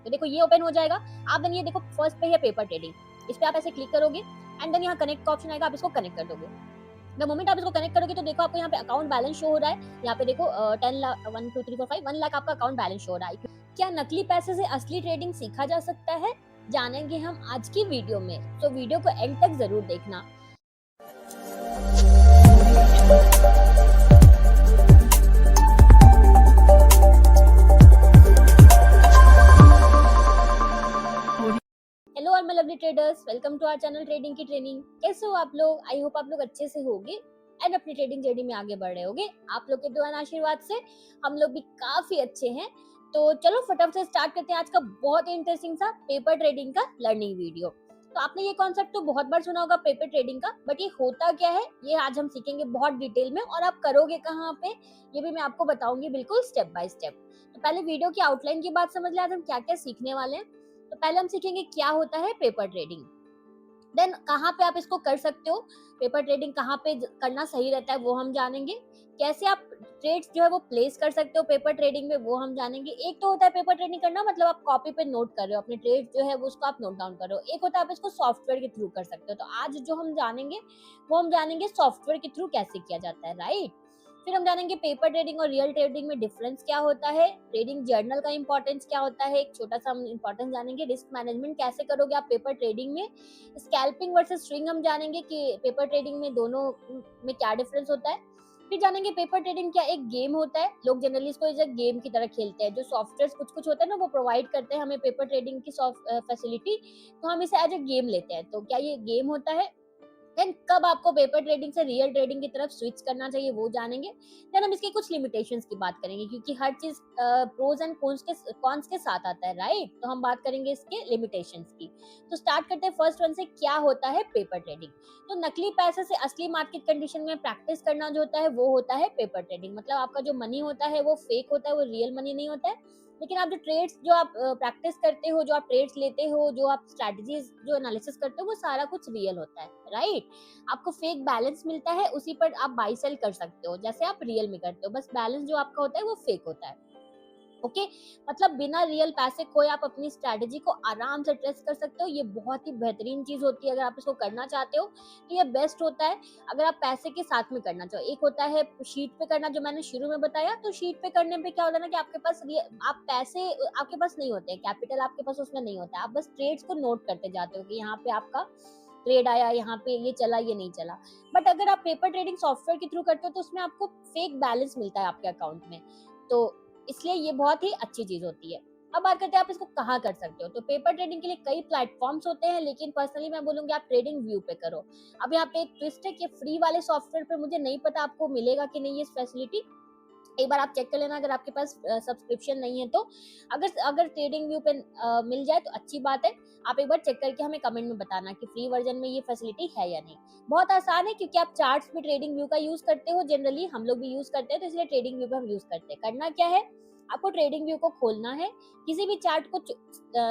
तो देखो ये ओपन हो जाएगा। आप देन ये देखो फर्स्ट पे है पेपर ट्रेडिंग, इस पे आप ऐसे क्लिक करोगे एंड देन यहाँ कनेक्ट का ऑप्शन आएगा, आप इसको कनेक्ट कर दोगे। द मोमेंट आप इसको कनेक्ट करोगे तो देखो आपको यहाँ पे अकाउंट बैलेंस शो हो रहा है। यहाँ पे देखो 10 लाख 1 2 3 4 5 1 लाख आपका अकाउंट बैलेंस शो हो रहा है। क्या नकली पैसे से असली ट्रेडिंग सीखा जा सकता है, जानेंगे हम आज की वीडियो में, तो वीडियो को एंड तक जरूर देखना। हेलो और my lovely traders, welcome to our channel trading की ट्रेनिंग। कैसे हो आप लोग? आई होप आप लोग अच्छे से होगे एंड अपनी ट्रेडिंग जर्नी में आगे बढ़ रहे होगे। आप लोग के दुआ आशीर्वाद से हम लोग भी काफी अच्छे हैं। तो चलो फटाफट से स्टार्ट करते हैं आज का बहुत ही इंटरेस्टिंग सा पेपर ट्रेडिंग का लर्निंग वीडियो। तो आपने ये कॉन्सेप्ट तो बहुत बार सुना होगा पेपर ट्रेडिंग का, बट ये होता क्या है ये आज हम सीखेंगे बहुत डिटेल में, और आप करोगे कहाँ पे ये भी मैं आपको बताऊंगी बिल्कुल स्टेप बाय स्टेप। तो पहले वीडियो की आउटलाइन की बात समझ ले, आज हम क्या क्या सीखने वाले हैं। तो पहले हम सीखेंगे क्या होता है पेपर ट्रेडिंग, देन कहाँ पे आप इसको कर सकते हो, पेपर ट्रेडिंग कहाँ पे करना सही रहता है वो हम जानेंगे। कैसे आप ट्रेड्स जो है वो प्लेस कर सकते हो पेपर ट्रेडिंग में वो हम जानेंगे। एक तो होता है पेपर ट्रेडिंग करना, मतलब आप कॉपी पे नोट कर रहे हो अपने ट्रेड जो है वो, उसको आप नोट डाउन कर रहे हो। एक होता है आप इसको सॉफ्टवेयर के थ्रू कर सकते हो। तो आज जो हम जानेंगे वो हम जानेंगे सॉफ्टवेयर के थ्रू कैसे किया जाता है, राइट। फिर हम जानेंगे पेपर ट्रेडिंग और रियल ट्रेडिंग में डिफरेंस क्या होता है, ट्रेडिंग जर्नल का इंपॉर्टेंस क्या होता है, एक छोटा सा हम इंपॉर्टेंस जानेंगे। रिस्क मैनेजमेंट कैसे करोगे आप पेपर ट्रेडिंग में। स्कैल्पिंग वर्सेस स्विंग हम जानेंगे कि पेपर ट्रेडिंग में दोनों में क्या डिफरेंस होता है। फिर जानेंगे पेपर ट्रेडिंग क्या एक गेम होता है, लोग जनरली इसको एज अ गेम की तरह खेलते हैं। जो सॉफ्टवेयर कुछ कुछ होते हैं ना वो प्रोवाइड करते हैं हमें पेपर ट्रेडिंग की फैसिलिटी, तो हम इसे एज अ गेम लेते हैं। तो क्या ये गेम होता है। देन कब आपको पेपर ट्रेडिंग से रियल ट्रेडिंग की तरफ स्विच करना चाहिए वो जानेंगे। देन हम इसके कुछ लिमिटेशंस की बात करेंगे, क्योंकि हर चीज प्रोज एंड कॉन्स के साथ आता है, राइट। तो हम बात करेंगे इसके लिमिटेशंस की। तो स्टार्ट करते हैं फर्स्ट वन से, क्या होता है पेपर ट्रेडिंग। तो नकली पैसे से असली मार्केट कंडीशन में प्रैक्टिस करना जो होता है वो होता है पेपर ट्रेडिंग। मतलब आपका जो मनी होता है वो फेक होता है, वो रियल मनी नहीं होता है। लेकिन आप जो ट्रेड्स जो आप प्रैक्टिस करते हो, जो आप ट्रेड्स लेते हो, जो आप स्ट्रेटजीज जो एनालिसिस करते हो, वो सारा कुछ रियल होता है, राइट। आपको फेक बैलेंस मिलता है, उसी पर आप बाई सेल कर सकते हो जैसे आप रियल में करते हो, बस बैलेंस जो आपका होता है वो फेक होता है। ओके। मतलब बिना रियल पैसे खोए आप अपनी स्ट्रेटेजी को आराम से ट्रेस कर सकते हो। ये बहुत ही बेहतरीन चीज होती है। अगर आप इसको करना चाहते हो तो ये बेस्ट होता है। अगर आप पैसे के साथ में करना चाहो, एक होता है शीट पे करना जो मैंने शुरू में बताया। तो शीट पे करने पे क्या होता है ना कि आपके पास आप पैसे आपके पास नहीं होते, कैपिटल आपके पास उसमें नहीं होता है। आप बस ट्रेड्स को नोट करते जाते हो कि यहाँ पे आपका ट्रेड आया, यहाँ पे ये चला ये नहीं चला। बट अगर आप पेपर ट्रेडिंग सॉफ्टवेयर के थ्रू करते हो तो उसमें आपको फेक बैलेंस मिलता है आपके अकाउंट में। तो इसलिए ये बहुत ही अच्छी चीज होती है। अब बात करते हैं आप इसको कहाँ कर सकते हो। तो पेपर ट्रेडिंग के लिए कई प्लेटफॉर्म्स होते हैं, लेकिन पर्सनली मैं बोलूंगी आप ट्रेडिंग व्यू पे करो। अब यहाँ पे एक ट्विस्ट है कि फ्री वाले सॉफ्टवेयर पे मुझे नहीं पता आपको मिलेगा कि नहीं ये फैसिलिटी, एक बार आप चेक कर लेना अगर आपके पास सब्सक्रिप्शन नहीं है तो। अगर अगर ट्रेडिंग व्यू पे मिल जाए तो अच्छी बात है। आप एक बार चेक करके हमें कमेंट में बताना कि फ्री वर्जन में ये फैसिलिटी है या नहीं। बहुत आसान है, क्योंकि आप चार्ट्स में ट्रेडिंग व्यू का यूज करते हो, जनरली हम लोग भी यूज करते हैं, तो इसलिए ट्रेडिंग व्यू पे हम यूज करते हैं। करना क्या है, आपको ट्रेडिंग व्यू को खोलना है, किसी भी चार्ट को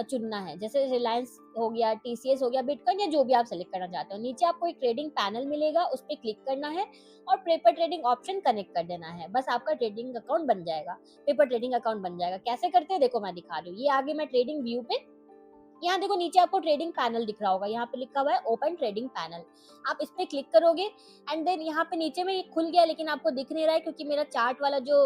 चुनना है, जैसे रिलायंस हो गया, टीसीएस हो गया, बिटकॉइन या जो भी आप सेलेक्ट करना चाहते हो। नीचे आपको एक ट्रेडिंग पैनल मिलेगा, उस पर क्लिक करना है और पेपर ट्रेडिंग ऑप्शन कनेक्ट कर देना है। बस आपका ट्रेडिंग अकाउंट बन जाएगा, पेपर ट्रेडिंग अकाउंट बन जाएगा। कैसे करते हैं देखो मैं दिखा रही हूँ। ये आगे मैं ट्रेडिंग व्यू पे, यहाँ देखो नीचे आपको ट्रेडिंग पैनल दिख रहा होगा, यहाँ पे लिखा हुआ है ओपन ट्रेडिंग पैनल। आप इस पे क्लिक करोगे एंड देन यहाँ पे नीचे में ये खुल गया, लेकिन आपको दिख नहीं रहा है क्योंकि मेरा चार्ट वाला जो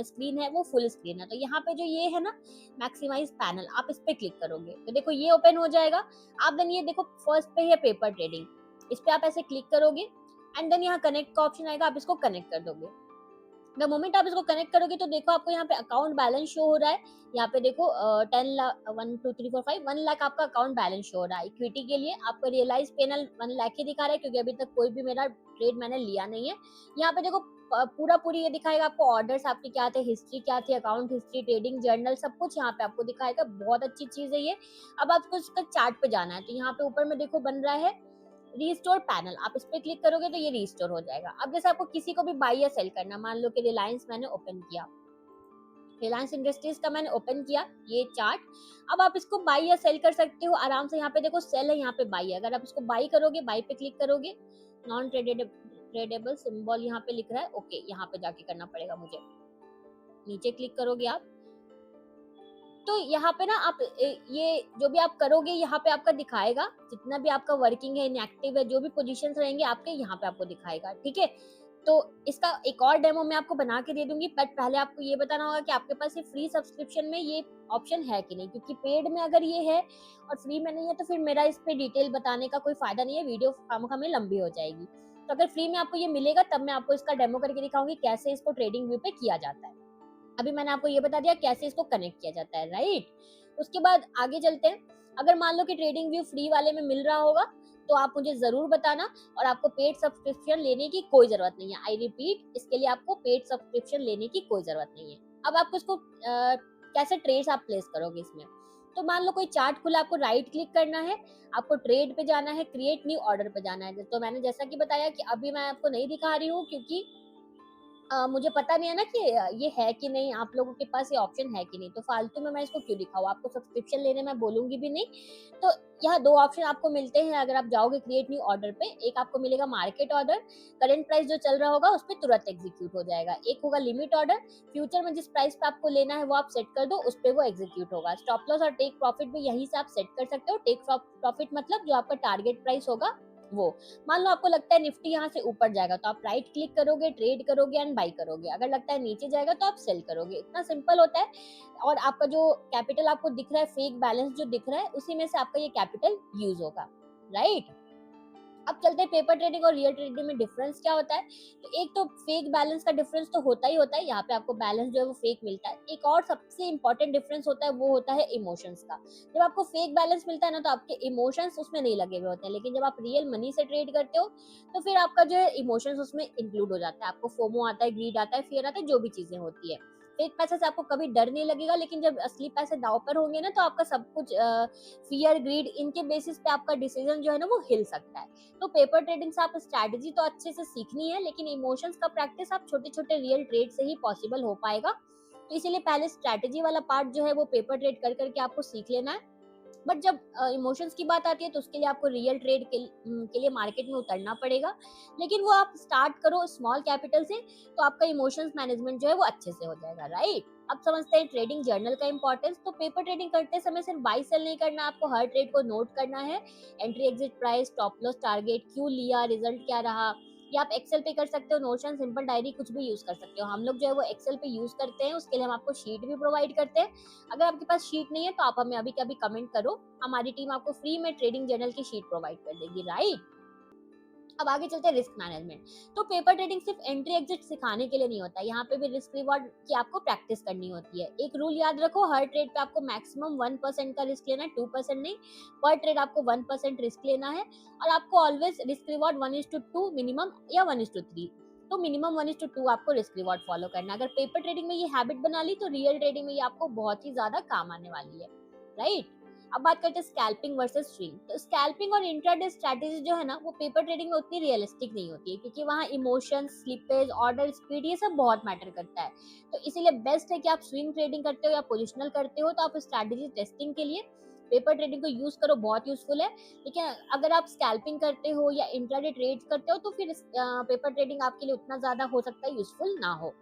स्क्रीन है वो फुल स्क्रीन है। तो यहाँ पे जो ये है ना मैक्सिमाइज पैनल, आप इस पे क्लिक करोगे तो देखो ये ओपन हो जाएगा। आप देन ये देखो फर्स्ट पे है पेपर ट्रेडिंग, इस पे आप ऐसे क्लिक करोगे एंड देन यहाँ कनेक्ट का ऑप्शन आएगा, आप इसको कनेक्ट कर दोगे। द मोमेंट आप इसको कनेक्ट करोगे तो देखो आपको यहाँ पे अकाउंट बैलेंस शो हो रहा है। यहाँ पे देखो 10 लाख 1 2 3 4 5 1 लाख आपका अकाउंट बैलेंस शो हो रहा है। इक्विटी के लिए आपको रियलाइज पैनल 1 लाख ही दिखा रहा है, क्योंकि अभी तक कोई भी मेरा ट्रेड मैंने लिया नहीं है। यहाँ पे देखो पूरा पूरी ये दिखाएगा आपको, ऑर्डर्स आपके क्या थे, हिस्ट्री क्या थी, अकाउंट हिस्ट्री, ट्रेडिंग जर्नल, सब कुछ यहाँ पे आपको दिखाएगा। बहुत अच्छी चीज है ये। अब आपको इसका चार्ट पे जाना है, तो यहाँ पे ऊपर में देखो बन रहा है रिस्टोर पैनल, आप इस पे क्लिक करोगे तो ये रिस्टोर हो जाएगा। अब जैसे आपको किसी को भी बाय या सेल करना, मान लो कि रिलायंस मैंने ओपन किया, रिलायंस इंडस्ट्रीज का मैंने ओपन किया ये चार्ट। अब आप इसको बाय या सेल कर सकते हो आराम से। यहाँ पे देखो सेल है, यहाँ पे बाय है। अगर आप इसको बाय करोगे, बाय पे क्लिक करोगे, नॉन ट्रेडेबल सिंबल यहाँ पे लिख रहा है, ओके यहाँ पे जाके करना पड़ेगा मुझे। नीचे क्लिक करोगे आप, तो यहाँ पे ना आप ये जो भी आप करोगे यहाँ पे आपका दिखाएगा, जितना भी आपका वर्किंग है, इनएक्टिव है, जो भी पोजीशंस रहेंगे आपके यहाँ पे आपको दिखाएगा, ठीक है? तो इसका एक और डेमो मैं आपको बना के दे दूँगी, बट पहले आपको ये बताना होगा कि आपके पास ये फ्री सब्सक्रिप्शन में ये ऑप्शन है कि नहीं, क्योंकि पेड में अगर ये है और फ्री में नहीं है तो फिर मेरा इस पे डिटेल बताने का कोई फ़ायदा नहीं है, वीडियो खामख़ा में लंबी हो जाएगी। तो अगर फ्री में आपको ये मिलेगा तब मैं आपको इसका डेमो करके दिखाऊँगी कैसे इसको ट्रेडिंग व्यू पे किया जाता है। अभी मैंने आपको ये बता दिया कैसे इसको कनेक्ट किया जाता है, राइट? उसके बाद आगे चलते हैं। अगर मान लो कि ट्रेडिंग व्यू फ्री वाले में मिल रहा होगा, तो आप मुझे ज़रूर बताना और आपको पेड सब्सक्रिप्शन लेने की कोई ज़रूरत नहीं है। आई रिपीट, इसके लिए आपको पेड सब्सक्रिप्शन लेने की कोई ज़रूरत नहीं है। अब आपको इसको कैसे ट्रेड्स आप प्लेस करोगे इसमें? तो मान लो कोई चार्ट खुला, आपको राइट क्लिक करना है, आपको ट्रेड पे जाना है, क्रिएट न्यू ऑर्डर पे जाना है। तो मैंने जैसा कि बताया कि अभी मैं आपको नहीं दिखा रही हूँ, क्योंकि मुझे पता नहीं है ना कि ये है कि नहीं, आप लोगों के पास ये ऑप्शन है कि नहीं, तो फालतू में मैं इसको क्यों दिखाऊँ, आपको सब्सक्रिप्शन लेने मैं बोलूँगी भी नहीं। तो यहाँ 2 ऑप्शन आपको मिलते हैं अगर आप जाओगे क्रिएट न्यू ऑर्डर पे, एक आपको मिलेगा मार्केट ऑर्डर, करंट प्राइस जो चल रहा होगा उस पे तुरंत एग्जीक्यूट हो जाएगा। एक होगा लिमिट ऑर्डर, फ्यूचर में जिस प्राइस पे आपको लेना है वो आप सेट कर दो, उस पे वो एग्जीक्यूट होगा। स्टॉप लॉस और टेक प्रॉफिट भी यहीं से आप सेट कर सकते हो। टेक प्रॉफिट मतलब जो आपका टारगेट प्राइस होगा वो। मान लो आपको लगता है निफ्टी यहाँ से ऊपर जाएगा तो आप राइट क्लिक करोगे, ट्रेड करोगे एंड बाई करोगे। अगर लगता है नीचे जाएगा तो आप सेल करोगे। इतना सिंपल होता है। और आपका जो कैपिटल आपको दिख रहा है, फेक बैलेंस जो दिख रहा है, उसी में से आपका ये कैपिटल यूज होगा, राइट? अब चलते हैं पेपर ट्रेडिंग और रियल ट्रेडिंग में डिफरेंस क्या होता है। तो एक तो फेक बैलेंस का डिफरेंस तो होता ही होता है, यहाँ पे आपको बैलेंस जो है वो फेक मिलता है। एक और सबसे इंपॉर्टेंट डिफरेंस होता है, वो होता है इमोशंस का। जब आपको फेक बैलेंस मिलता है ना, तो आपके इमोशंस उसमें नहीं लगे हुए होते हैं, लेकिन जब आप रियल मनी से ट्रेड करते हो तो फिर आपका जो है इमोशंस उसमें इंक्लूड हो जाता है। आपको फोमो आता है, ग्रीड आता है, फियर आता है, जो भी चीजें होती है। फेक पैसे से आपको कभी डर नहीं लगेगा, लेकिन जब असली पैसे दाव पर होंगे ना, तो आपका सब कुछ फियर, ग्रीड, इनके बेसिस पे आपका डिसीजन जो है ना वो हिल सकता है। तो पेपर ट्रेडिंग से आप स्ट्रैटेजी तो अच्छे से सीखनी है, लेकिन इमोशंस का प्रैक्टिस आप छोटे छोटे रियल ट्रेड से ही पॉसिबल हो पाएगा। तो इसीलिए पहले स्ट्रैटेजी वाला पार्ट जो है वो पेपर ट्रेड कर करके आपको सीख लेना है। बट जब इमोशंस की बात आती है तो उसके लिए आपको रियल ट्रेड के लिए मार्केट में उतरना पड़ेगा। लेकिन वो आप स्टार्ट करो स्मॉल कैपिटल से, तो आपका इमोशंस मैनेजमेंट जो है वो अच्छे से हो जाएगा, राइट? अब समझते हैं ट्रेडिंग जर्नल का इंपॉर्टेंस। तो पेपर ट्रेडिंग करते समय सिर्फ बाई सेल नहीं करना, आपको हर ट्रेड को नोट करना है। Entry, exit price, stop loss, target, क्यों लिया, रिजल्ट क्या रहा। या आप एक्सेल पे कर सकते हो, नोशन, सिंपल डायरी, कुछ भी यूज कर सकते हो। हम लोग जो है वो एक्सेल पे यूज करते हैं, उसके लिए हम आपको शीट भी प्रोवाइड करते हैं। अगर आपके पास शीट नहीं है तो आप हमें अभी कभी कमेंट करो, हमारी टीम आपको फ्री में ट्रेडिंग जर्नल की शीट प्रोवाइड कर देगी, राइट? अब आगे चलते हैं रिस्क मैनेजमेंट। तो पेपर ट्रेडिंग सिर्फ एंट्री एग्जिट सिखाने के लिए नहीं होता, यहाँ पे भी रिस्क रिवॉर्ड की आपको प्रैक्टिस करनी होती है। एक रूल याद रखो, हर ट्रेड पे आपको मैक्सिमम 1% का रिस्क लेना है, 2% नहीं। पर ट्रेड आपको 1% रिस्क लेना है। और आपको ऑलवेज रिस्क रिवॉर्ड 1:2 मिनिमम या 1:3। तो मिनिमम 1:2 आपको रिस्क रिवॉर्ड फॉलो करना है। अगर पेपर ट्रेडिंग में ये हैबिट बना ली तो रियल ट्रेडिंग में ये आपको बहुत ही ज्यादा काम आने वाली है, राइट? अब बात करते हैं स्कैल्पिंग वर्सेस स्विंग। तो स्कैल्पिंग और इंट्राडे स्ट्रेटेजी जो है ना वो पेपर ट्रेडिंग में उतनी रियलिस्टिक नहीं होती है, क्योंकि वहाँ इमोशंस, स्लिपेज, ऑर्डर, स्पीड, ये सब बहुत मैटर करता है। तो इसीलिए बेस्ट है कि आप स्विंग ट्रेडिंग करते हो या पोजिशनल करते हो तो आप स्ट्रेटेजी टेस्टिंग के लिए पेपर ट्रेडिंग को यूज करो, बहुत यूजफुल है। लेकिन अगर आप स्कैल्पिंग करते हो या इंट्राडे ट्रेड करते हो तो फिर पेपर ट्रेडिंग आपके लिए उतना ज्यादा हो सकता है यूजफुल ना हो।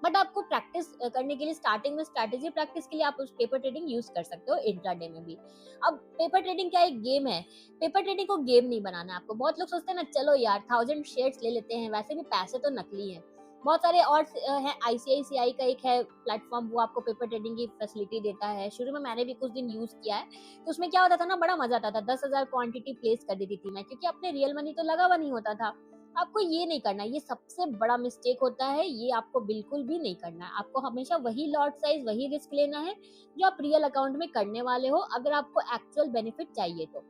बट आपको प्रैक्टिस करने के लिए स्टार्टिंग में स्ट्रैटेजी प्रैक्टिस के लिए आप उस पेपर ट्रेडिंग यूज कर सकते हो इंट्राडे में भी। अब पेपर ट्रेडिंग क्या एक गेम है? पेपर ट्रेडिंग को गेम नहीं बनाना है आपको। बहुत लोग सोचते हैं ना, चलो यार 1000 शेयर्स ले लेते हैं, वैसे भी पैसे तो नकली हैं। बहुत सारे और है, आईसीआईसीआई का एक है प्लेटफॉर्म, वो आपको पेपर ट्रेडिंग की फैसिलिटी देता है। शुरू में मैंने भी कुछ दिन यूज किया है, तो उसमें क्या होता था ना, बड़ा मजा आता था। 10,000 क्वांटिटी प्लेस कर देती थी मैं, क्योंकि अपने रियल मनी तो लगा हुआ नहीं होता था। आपको ये नहीं करना, ये सबसे बड़ा मिस्टेक होता है, ये आपको बिल्कुल भी नहीं करना है। आपको हमेशा वही लॉट साइज, वही रिस्क लेना है जो आप रियल अकाउंट में करने वाले हो, अगर आपको एक्चुअल बेनिफिट चाहिए तो।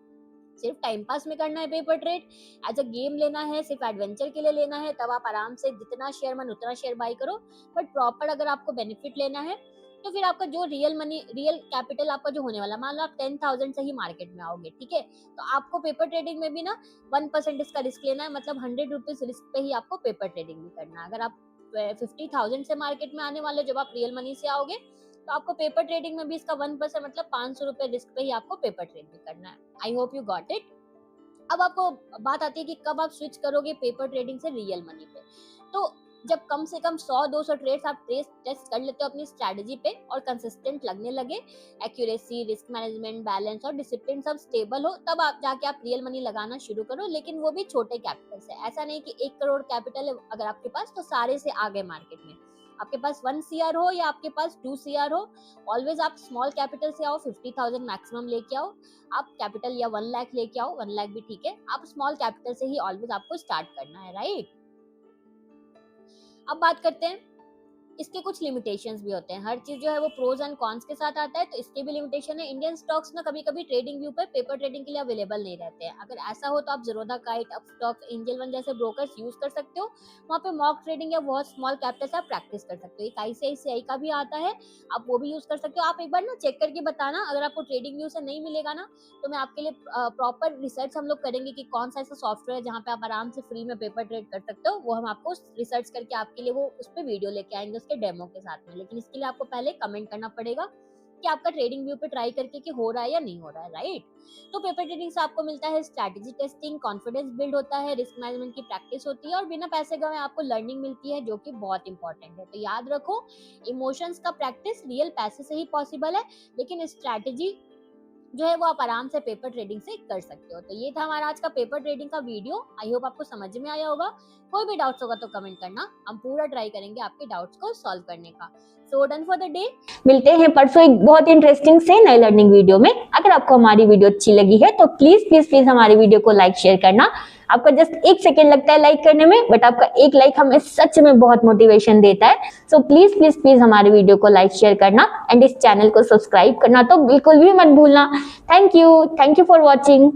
सिर्फ टाइम पास में करना है paper trade, as a game लेना है, सिर्फ एडवेंचर के लिए लेना है, तब आप आराम से जितना शेयर मन उतना शेयर बाई करो। बट प्रॉपर अगर आपको बेनिफिट लेना है तो फिर आपका जो रियल मनी, रियल कैपिटल आपका जो होने वाला, मान लो आप 10,000 से ही मार्केट में आओगे, ठीक है? तो आपको पेपर ट्रेडिंग में भी ना 1% इसका रिस्क लेना है, मतलब 100 रुपीज रिस्क पे ही आपको पेपर ट्रेडिंग भी करना है। अगर आप 50,000 से मार्केट में आने वाले, जब आप रियल मनी से आओगे, तो आपको पेपर ट्रेडिंग में भी इसका 1% मतलब 500 रुपए रिस्क पे ही आपको पेपर ट्रेड भी करना है। I hope you got it. अब आपको बात आती है कि कब आप स्विच करोगे पेपर ट्रेडिंग से रियल मनी पे। तो जब कम से कम 100-200 ट्रेड्स आप टेस्ट कर लेते हो अपनी स्ट्रैटेजी पे और कंसिस्टेंट लगने लगे, एक्यूरेसी, रिस्क मैनेजमेंट, बैलेंस और डिसिप्लिन सब स्टेबल हो, तब आप जाके आप रियल मनी लगाना शुरू करो, लेकिन वो भी छोटे कैपिटल से। ऐसा नहीं कि 1 करोड़ कैपिटल है अगर आपके पास तो सारे से आगे मार्केट में। आपके पास 1 CR हो या आपके पास 2 CR हो, ऑलवेज आप स्मॉल कैपिटल से आओ, 50,000 मैक्सिमम लेके आओ। आप कैपिटल या 1 लाख लेके आओ, 1 लाख भी ठीक है। आप स्मॉल कैपिटल से ही ऑलवेज आपको स्टार्ट करना है, राइट। अब बात करते हैं, इसके कुछ लिमिटेशंस भी होते हैं। हर चीज जो है वो प्रोज एंड कॉन्स के साथ आता है, तो इसके भी लिमिटेशन है। इंडियन स्टॉक्स ना कभी कभी ट्रेडिंग व्यू पर पेपर ट्रेडिंग के लिए अवेलेबल नहीं रहते हैं। अगर ऐसा हो तो आप Zerodha kite, Upstox, angel one जैसे ब्रोकर्स यूज कर सकते हो। वहाँ पे मॉक ट्रेडिंग या बहुत स्मॉल कैपिटल से आप प्रैक्टिस कर सकते हो। एक ICICI का भी आता है, आप वो भी यूज कर सकते हो। आप एक बार ना चेक करके बताना, अगर आपको ट्रेडिंग व्यू से नहीं मिलेगा ना, तो मैं आपके लिए प्रॉपर रिसर्च हम लोग करेंगे कि कौन सा ऐसा सॉफ्टवेयर है जहाँ पे आप आराम से फ्री में पेपर ट्रेड कर सकते हो। वो हम आपको रिसर्च करके आपके लिए वो उस पर वीडियो लेके आएंगे उसके डेमो के साथ में। लेकिन इसके लिए आपको पहले कमेंट करना पड़ेगा कि आपका ट्रेडिंग व्यू पे ट्राई करके कि हो रहा है या नहीं हो रहा है, राइट। तो पेपर ट्रेडिंग से आपको मिलता है स्ट्रैटेजी टेस्टिंग, कॉन्फिडेंस बिल्ड होता है, रिस्क मैनेजमेंट की प्रैक्टिस होती है और बिना पैसे गए आपको लर्निंग मिलती है, जो कि बहुत इंपॉर्टेंट है। तो याद रखो, इमोशंस का प्रैक्टिस रियल पैसे से ही पॉसिबल है, लेकिन स्ट्रैटेजी जो है वो आप आराम से पेपर ट्रेडिंग से कर सकते हो। तो ये था हमारा आज का पेपर ट्रेडिंग का वीडियो। आई होप आपको समझ में आया होगा। कोई भी डाउट्स होगा तो कमेंट करना, हम पूरा ट्राई करेंगे आपके डाउट्स को सॉल्व करने का। So done for the day. मिलते हैं परसों एक बहुत इंटरेस्टिंग से नई लर्निंग वीडियो में। अगर आपको हमारी वीडियो अच्छी लगी है तो प्लीज प्लीज प्लीज हमारी वीडियो को लाइक शेयर करना। आपका जस्ट 1 सेकेंड लगता है लाइक करने में, बट आपका एक लाइक हमें सच में बहुत मोटिवेशन देता है। सो प्लीज प्लीज प्लीज हमारी वीडियो को लाइक शेयर करना एंड इस चैनल को सब्सक्राइब करना तो बिल्कुल भी मत भूलना। Thank you for watching.